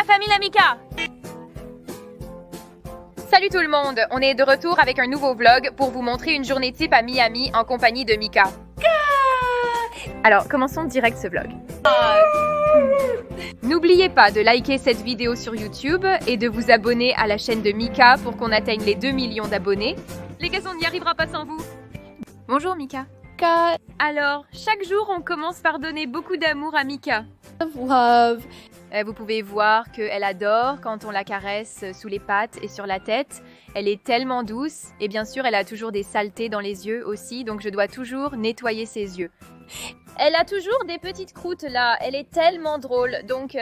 famille Amika! Salut tout le monde! On est de retour avec un nouveau vlog pour vous montrer une journée type à Miami en compagnie de Mika. Alors, commençons direct ce vlog. N'oubliez pas de liker cette vidéo sur YouTube et de vous abonner à la chaîne de Mika pour qu'on atteigne les 2 millions d'abonnés. Les gars, on n'y arrivera pas sans vous. Bonjour Mika. Alors, chaque jour, on commence par donner beaucoup d'amour à Mika. Love. Vous pouvez voir qu'elle adore quand on la caresse sous les pattes et sur la tête. Elle est tellement douce et bien sûr, elle a toujours des saletés dans les yeux aussi, donc je dois toujours nettoyer ses yeux. Elle a toujours des petites croûtes là, elle est tellement drôle, donc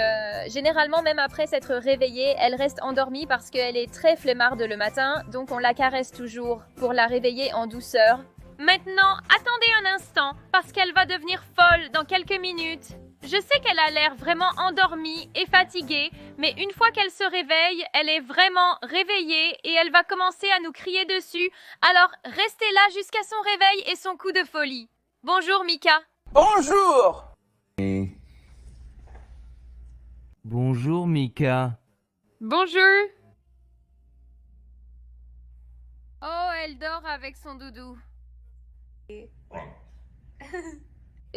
généralement même après s'être réveillée, elle reste endormie parce qu'elle est très flemmarde le matin, donc on la caresse toujours pour la réveiller en douceur. Maintenant, attendez un instant, parce qu'elle va devenir folle dans quelques minutes. Je sais qu'elle a l'air vraiment endormie et fatiguée, mais une fois qu'elle se réveille, elle est vraiment réveillée et elle va commencer à nous crier dessus. Alors, restez là jusqu'à son réveil et son coup de folie. Bonjour Mika. Bonjour! Bonjour Mika. Bonjour. Oh, elle dort avec son doudou. Et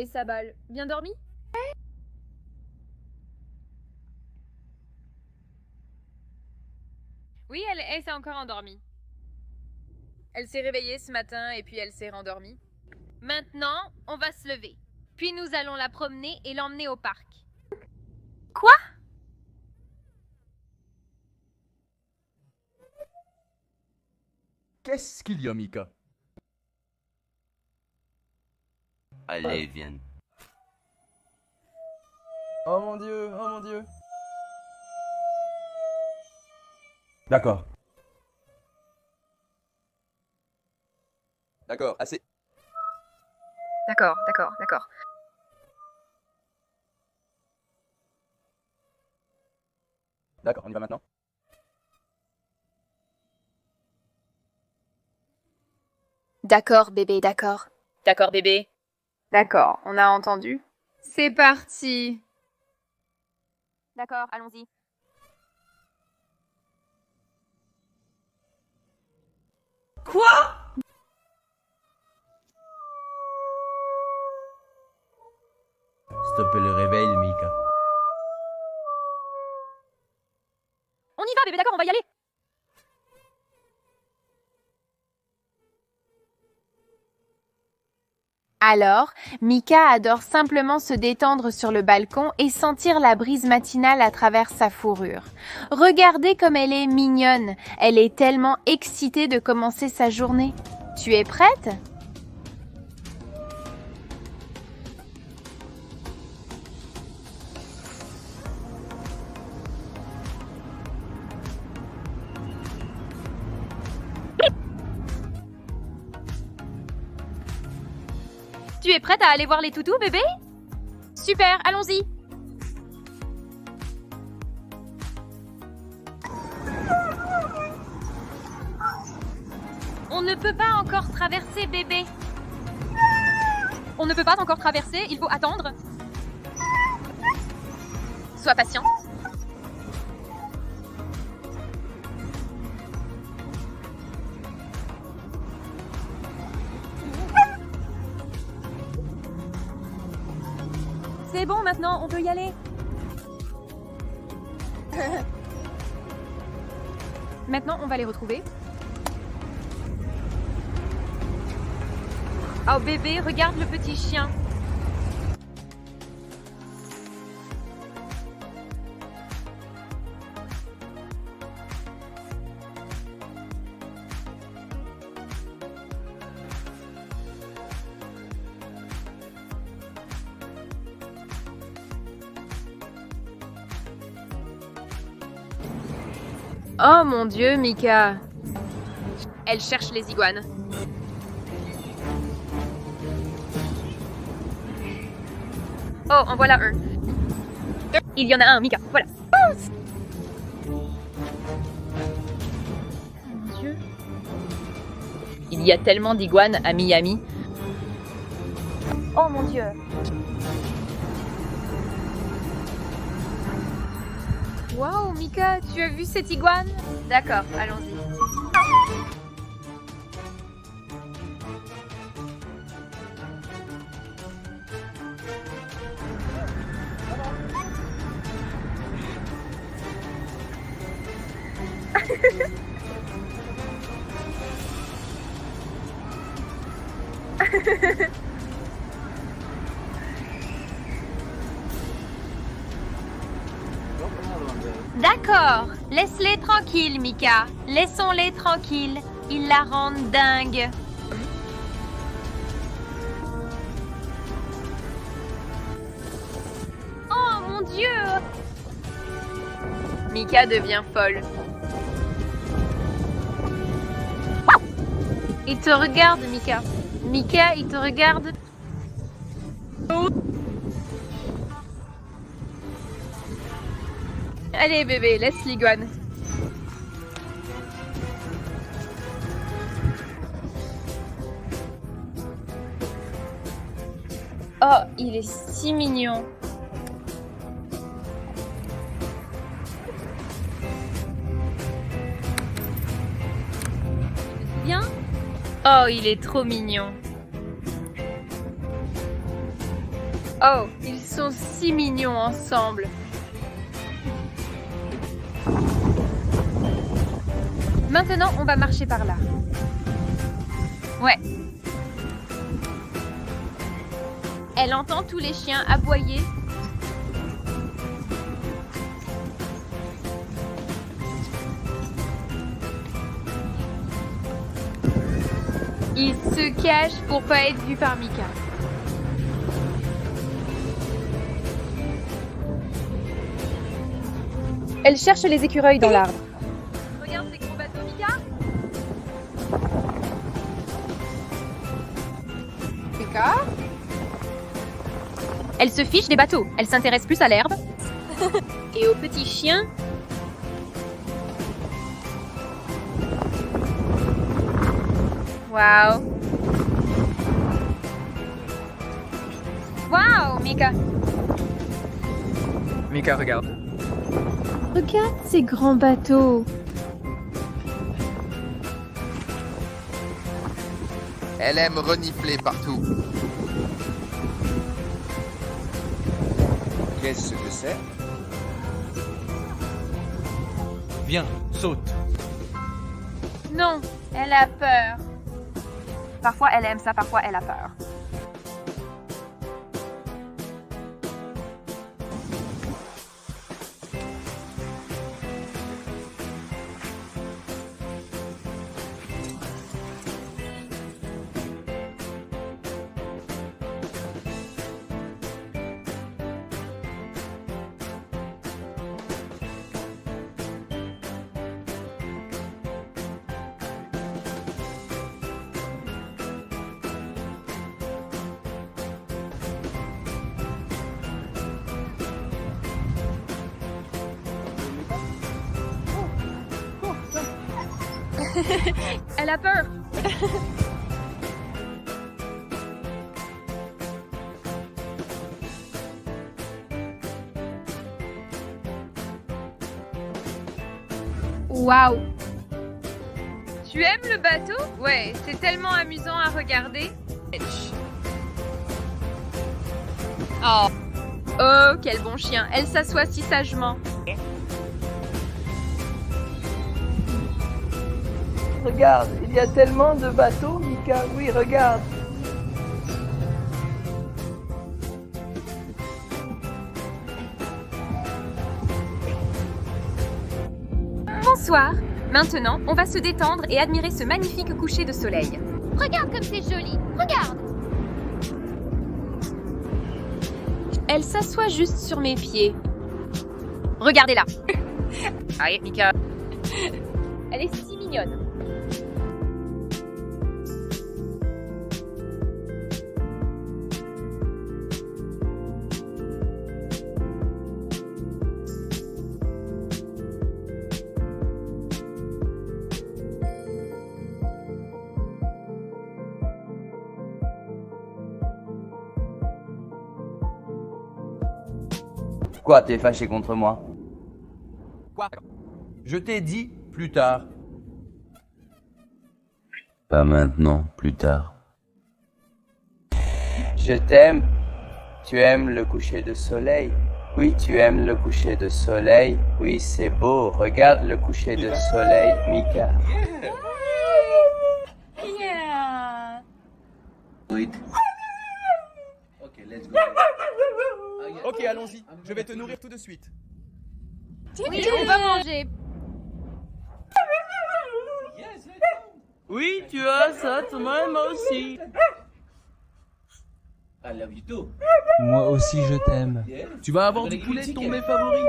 sa balle. Bien dormi? Oui, elle s'est encore endormie. Elle s'est réveillée ce matin et puis elle s'est rendormie. Maintenant, on va se lever. Puis nous allons la promener et l'emmener au parc. Quoi? Qu'est-ce qu'il y a, Mika? Allez, viens. Oh mon Dieu, oh mon Dieu. D'accord. D'accord, assez. D'accord. D'accord, on y va maintenant. D'accord, bébé, d'accord. D'accord, bébé. D'accord, on a entendu. C'est parti. D'accord, allons-y. Quoi? Stoppez le réveil, Mika. On y va, bébé, d'accord, on va y aller. Alors, Mika adore simplement se détendre sur le balcon et sentir la brise matinale à travers sa fourrure. Regardez comme elle est mignonne. Elle est tellement excitée de commencer sa journée. Tu es prête? Tu es prête à aller voir les toutous, bébé? Super, allons-y. On ne peut pas encore traverser, bébé. On ne peut pas encore traverser, il faut attendre. Sois patient. C'est bon maintenant, on peut y aller. Maintenant, on va les retrouver. Oh bébé, regarde le petit chien. Oh mon Dieu, Mika. Elle cherche les iguanes. Oh, en voilà un. Il y en a un, Mika. Voilà. Mon Dieu. Il y a tellement d'iguanes à Miami. Oh mon Dieu. Waouh, Mika, tu as vu cette iguane? D'accord, allons-y. D'accord, laisse-les tranquilles, Mika. Laissons-les tranquilles. Ils la rendent dingue. Oh mon Dieu! Mika devient folle. Il te regarde, Mika. Mika, il te regarde. Allez bébé, laisse l'iguane. Oh, il est si mignon. Bien? Oh, il est trop mignon. Oh, ils sont si mignons ensemble. Maintenant, on va marcher par là. Ouais. Elle entend tous les chiens aboyer. Il se cache pour pas être vu par Mika. Elle cherche les écureuils dans l'arbre. Regarde ces gros bateaux, Mika. Mika? Elle se fiche des bateaux. Elle s'intéresse plus à l'herbe. Et aux petits chiens. Waouh. Waouh, Mika. Mika, regarde. Regarde ces grands bateaux. Elle aime renifler partout. Qu'est-ce que c'est? Viens, saute. Non, elle a peur. Parfois, elle aime ça, parfois, elle a peur. Elle a peur. Waouh. Tu aimes le bateau? Ouais, c'est tellement amusant à regarder. Oh. Oh, quel bon chien. Elle s'assoit si sagement. Regarde, il y a tellement de bateaux, Mika. Oui, regarde. Bonsoir. Maintenant, on va se détendre et admirer ce magnifique coucher de soleil. Regarde comme c'est joli. Regarde. Elle s'assoit juste sur mes pieds. Regardez-la. Allez, Mika. Elle est si mignonne. Quoi, t'es fâché contre moi? Quoi? Je t'ai dit plus tard. Pas maintenant, plus tard. Je t'aime. Tu aimes le coucher de soleil. Oui, tu aimes le coucher de soleil. Oui, c'est beau. Regarde le coucher de soleil, Mika. Ok, allons-y. Je vais te nourrir tout de suite. Oui, on va manger. Oui, tu as ça, Thomas et moi aussi. Moi aussi je t'aime. Tu vas avoir du poulet, ton mets favori.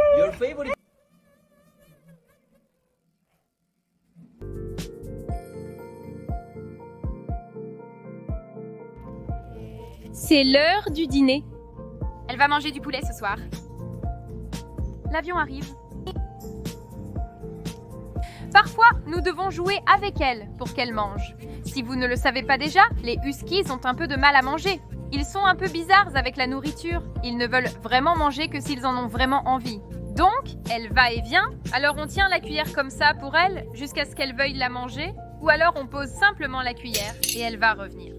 C'est l'heure du dîner. Elle va manger du poulet ce soir. L'avion arrive. Parfois, nous devons jouer avec elle pour qu'elle mange. Si vous ne le savez pas déjà, les huskies ont un peu de mal à manger. Ils sont un peu bizarres avec la nourriture. Ils ne veulent vraiment manger que s'ils en ont vraiment envie. Donc, elle va et vient. Alors on tient la cuillère comme ça pour elle jusqu'à ce qu'elle veuille la manger. Ou alors on pose simplement la cuillère et elle va revenir.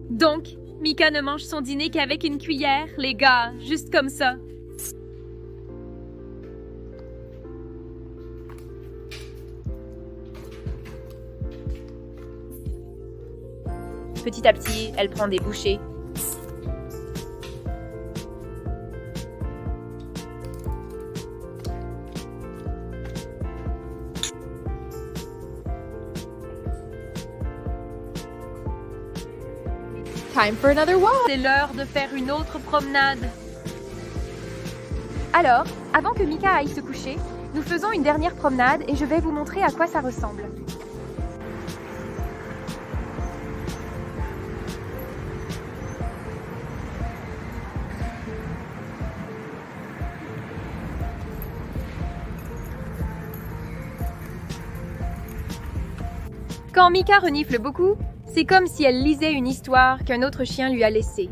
Donc, Mika ne mange son dîner qu'avec une cuillère, les gars, juste comme ça. Petit à petit, elle prend des bouchées. Time for another walk. C'est l'heure de faire une autre promenade. Alors, avant que Mika aille se coucher, nous faisons une dernière promenade et je vais vous montrer à quoi ça ressemble. Quand Mika renifle beaucoup, c'est comme si elle lisait une histoire qu'un autre chien lui a laissée.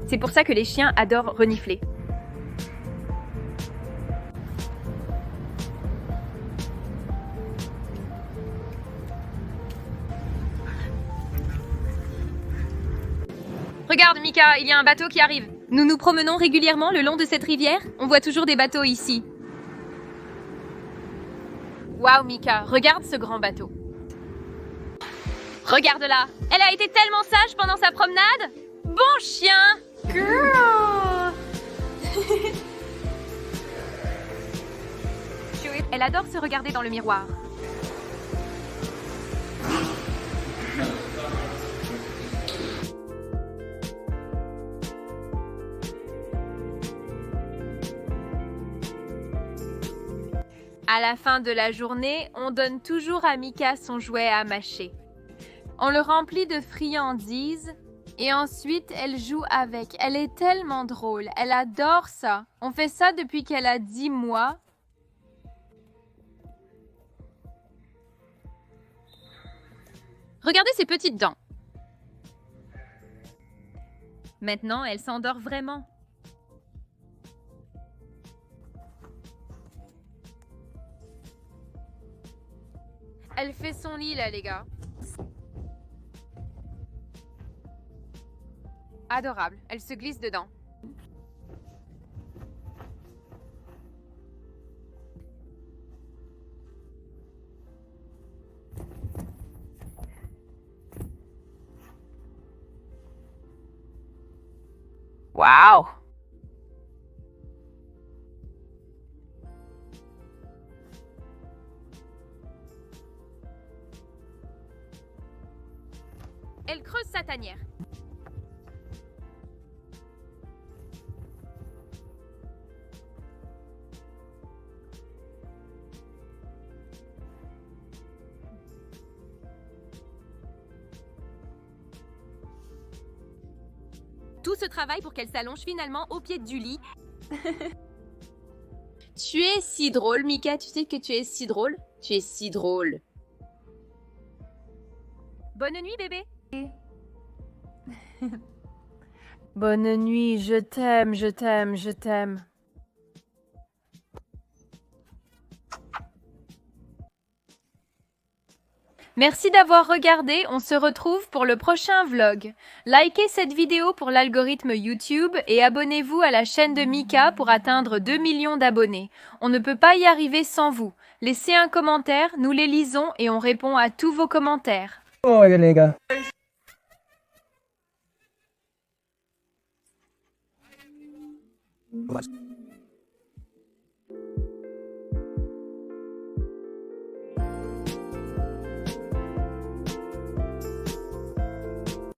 C'est pour ça que les chiens adorent renifler. Regarde Mika, il y a un bateau qui arrive. Nous nous promenons régulièrement le long de cette rivière. On voit toujours des bateaux ici. Waouh Mika, regarde ce grand bateau. Regarde-la, elle a été tellement sage pendant sa promenade. Bon chien. Girl. Elle adore se regarder dans le miroir. À la fin de la journée, on donne toujours à Mika son jouet à mâcher. On le remplit de friandises et ensuite elle joue avec. Elle est tellement drôle, elle adore ça. On fait ça depuis qu'elle a 10 mois. Regardez ses petites dents. Maintenant, elle s'endort vraiment. Elle fait son lit là, les gars. Adorable. Elle se glisse dedans. Wow! Elle creuse sa tanière. Tout ce travail pour qu'elle s'allonge finalement au pied du lit. Tu es si drôle, Mika. Tu sais que tu es si drôle. Tu es si drôle. Bonne nuit, bébé. Bonne nuit, je t'aime, je t'aime, je t'aime. Merci d'avoir regardé, on se retrouve pour le prochain vlog. Likez cette vidéo pour l'algorithme YouTube et abonnez-vous à la chaîne de Mika pour atteindre 2 millions d'abonnés. On ne peut pas y arriver sans vous. Laissez un commentaire, nous les lisons et on répond à tous vos commentaires. Oh les gars. Ouais.